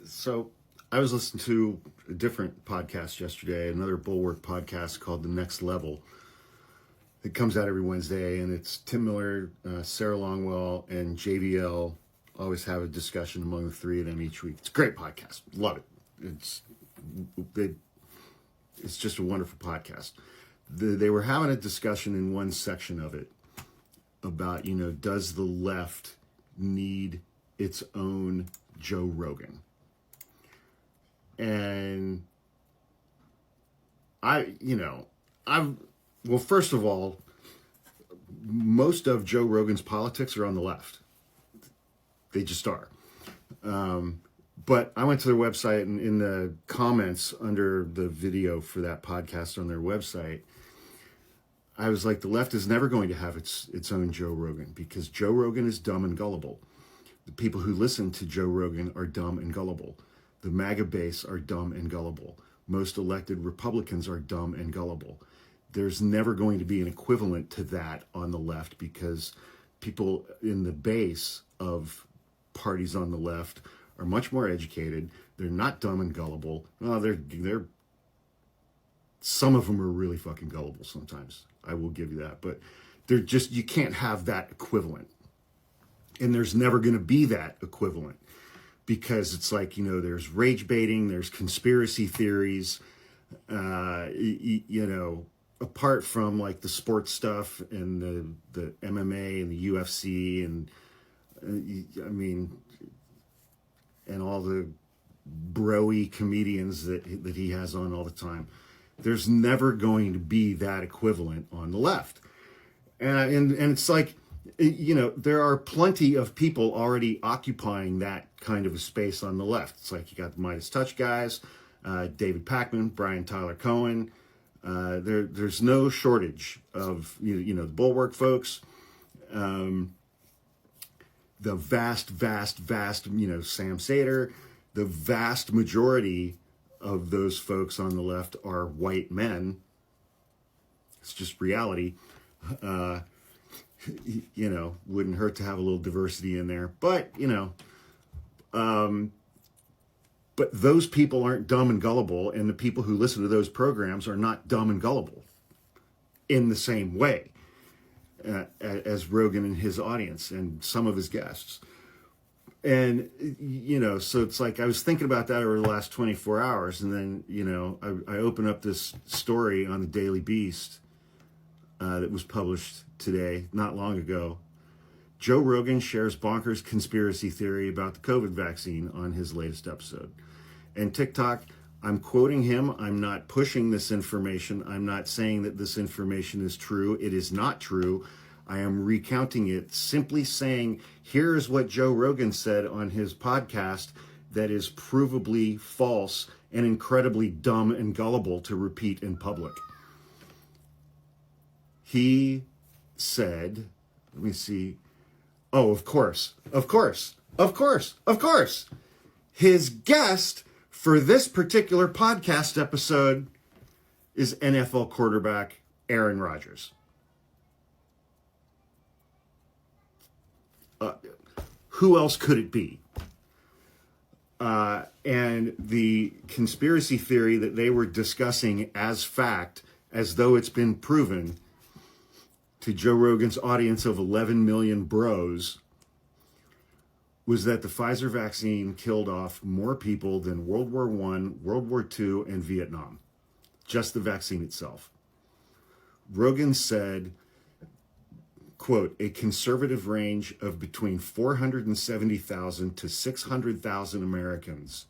So I was listening to a different podcast yesterday, another Bulwark podcast called The Next Level. It comes out every Wednesday, and it's Tim Miller, Sarah Longwell, and JVL always have a discussion among the three of them each week. It's a great podcast. Love it. It's just a wonderful podcast. They were having a discussion in one section of it about, does the left need its own Joe Rogan? And well, first of all, most of Joe Rogan's politics are on the left. They just are. But I went to their website, and in the comments under the video for that podcast on their website, I was like, the left is never going to have its own Joe Rogan, because Joe Rogan is dumb and gullible. The people who listen to Joe Rogan are dumb and gullible. The MAGA base are dumb and gullible. Most elected Republicans are dumb and gullible. There's never going to be an equivalent to that on the left, because people in the base of parties on the left are much more educated. They're not dumb and gullible. Well, they're some of them are really fucking gullible sometimes. I will give you that, but they're just, you can't have that equivalent. And there's never going to be that equivalent, because it's like, there's rage baiting, there's conspiracy theories, apart from like the sports stuff and the MMA and the UFC and and all the bro-y comedians that he has on all the time. There's never going to be that equivalent on the left. And it's like, there are plenty of people already occupying that kind of a space on the left. It's like you got the Midas Touch guys, David Pakman, Brian Tyler Cohen. There's no shortage of, the Bulwark folks. The vast, Sam Sater, the vast majority of those folks on the left are white men. It's just reality. Wouldn't hurt to have a little diversity in there. But, but those people aren't dumb and gullible, and the people who listen to those programs are not dumb and gullible in the same way as Rogan and his audience and some of his guests. And, so it's like I was thinking about that over the last 24 hours, and then, I open up this story on the Daily Beast that was published today, not long ago. Joe Rogan shares bonkers conspiracy theory about the COVID vaccine on his latest episode. And TikTok, I'm quoting him. I'm not pushing this information. I'm not saying that this information is true. It is not true. I am recounting it, simply saying, here's what Joe Rogan said on his podcast that is provably false and incredibly dumb and gullible to repeat in public. He said, let me see. Oh, of course. His guest for this particular podcast episode is NFL quarterback Aaron Rodgers. Who else could it be? And the conspiracy theory that they were discussing as fact, as though it's been proven to Joe Rogan's audience of 11 million bros, was that the Pfizer vaccine killed off more people than World War I, World War II, and Vietnam. Just the vaccine itself. Rogan said, quote, a conservative range of between 470,000 to 600,000 Americans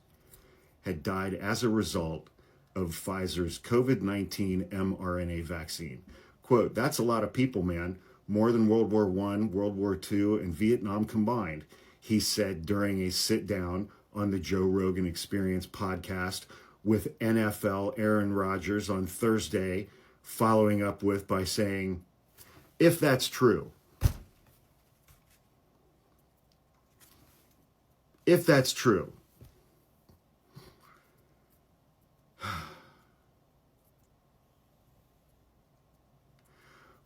had died as a result of Pfizer's COVID-19 mRNA vaccine. Quote, that's a lot of people, man. More than World War I, World War II, and Vietnam combined, he said during a sit-down on the Joe Rogan Experience podcast with NFL Aaron Rodgers on Thursday, following up with by saying, if that's true,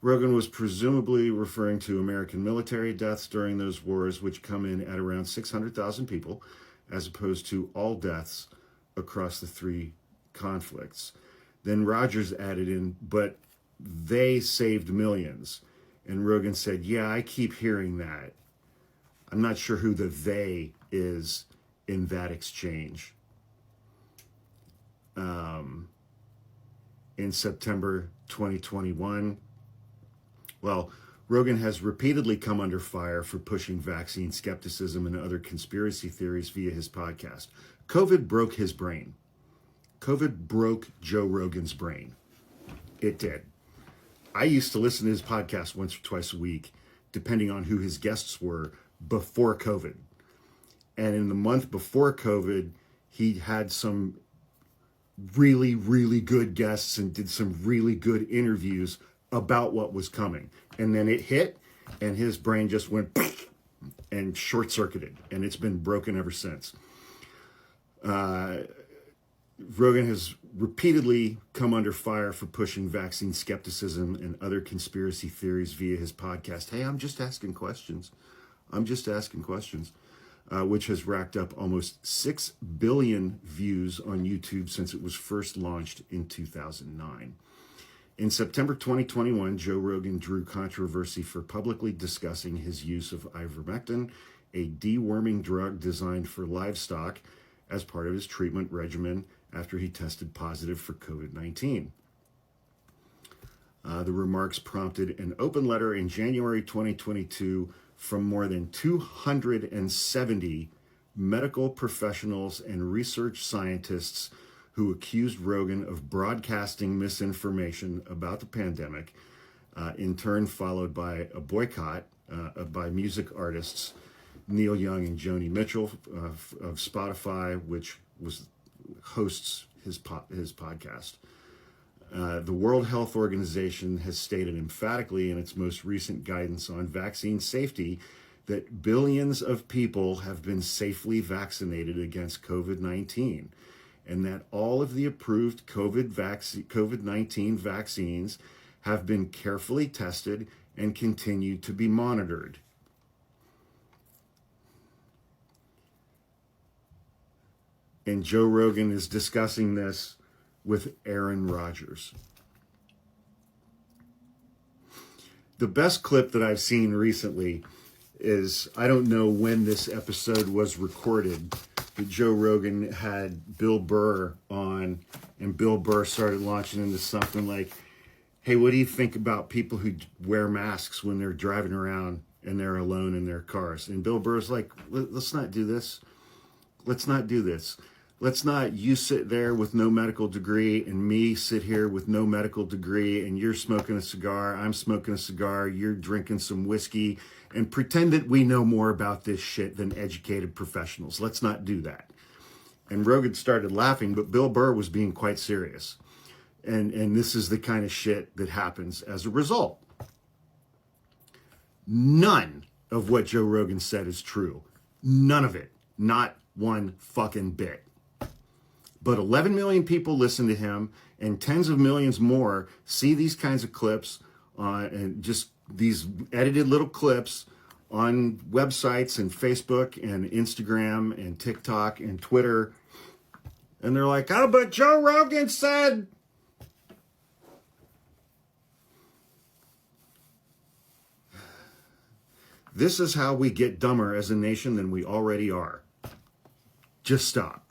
Rogan was presumably referring to American military deaths during those wars, which come in at around 600,000 people, as opposed to all deaths across the three conflicts. Then Rogers added in, but they saved millions. And Rogan said, yeah, I keep hearing that. I'm not sure who the they is in that exchange. In September 2021, well, Rogan has repeatedly come under fire for pushing vaccine skepticism and other conspiracy theories via his podcast. COVID broke his brain. COVID broke Joe Rogan's brain. It did. I used to listen to his podcast once or twice a week, depending on who his guests were before COVID. And in the month before COVID, he had some really, really good guests and did some really good interviews about what was coming. And then it hit, and his brain just went and short-circuited, and it's been broken ever since. Rogan has repeatedly come under fire for pushing vaccine skepticism and other conspiracy theories via his podcast. Hey, I'm just asking questions. Which has racked up almost 6 billion views on YouTube since it was first launched in 2009. In September 2021, Joe Rogan drew controversy for publicly discussing his use of ivermectin, a deworming drug designed for livestock, as part of his treatment regimen after he tested positive for COVID-19. The remarks prompted an open letter in January 2022 from more than 270 medical professionals and research scientists who accused Rogan of broadcasting misinformation about the pandemic, in turn followed by a boycott by music artists Neil Young and Joni Mitchell of Spotify, which hosts his podcast. The World Health Organization has stated emphatically in its most recent guidance on vaccine safety that billions of people have been safely vaccinated against COVID-19, and that all of the approved COVID-19 vaccines have been carefully tested and continue to be monitored. And Joe Rogan is discussing this with Aaron Rodgers. The best clip that I've seen recently is, I don't know when this episode was recorded, but Joe Rogan had Bill Burr on, and Bill Burr started launching into something like, hey, what do you think about people who wear masks when they're driving around and they're alone in their cars? And Bill Burr's like, let's not do this. Let's not do this. Let's not you sit there with no medical degree and me sit here with no medical degree, and you're smoking a cigar, I'm smoking a cigar, you're drinking some whiskey, and pretend that we know more about this shit than educated professionals. Let's not do that. And Rogan started laughing, but Bill Burr was being quite serious. And this is the kind of shit that happens as a result. None of what Joe Rogan said is true. None of it. Not one fucking bit. But 11 million people listen to him, and tens of millions more see these kinds of clips, and just these edited little clips on websites and Facebook and Instagram and TikTok and Twitter. And they're like, oh, but Joe Rogan said. This is how we get dumber as a nation than we already are. Just stop.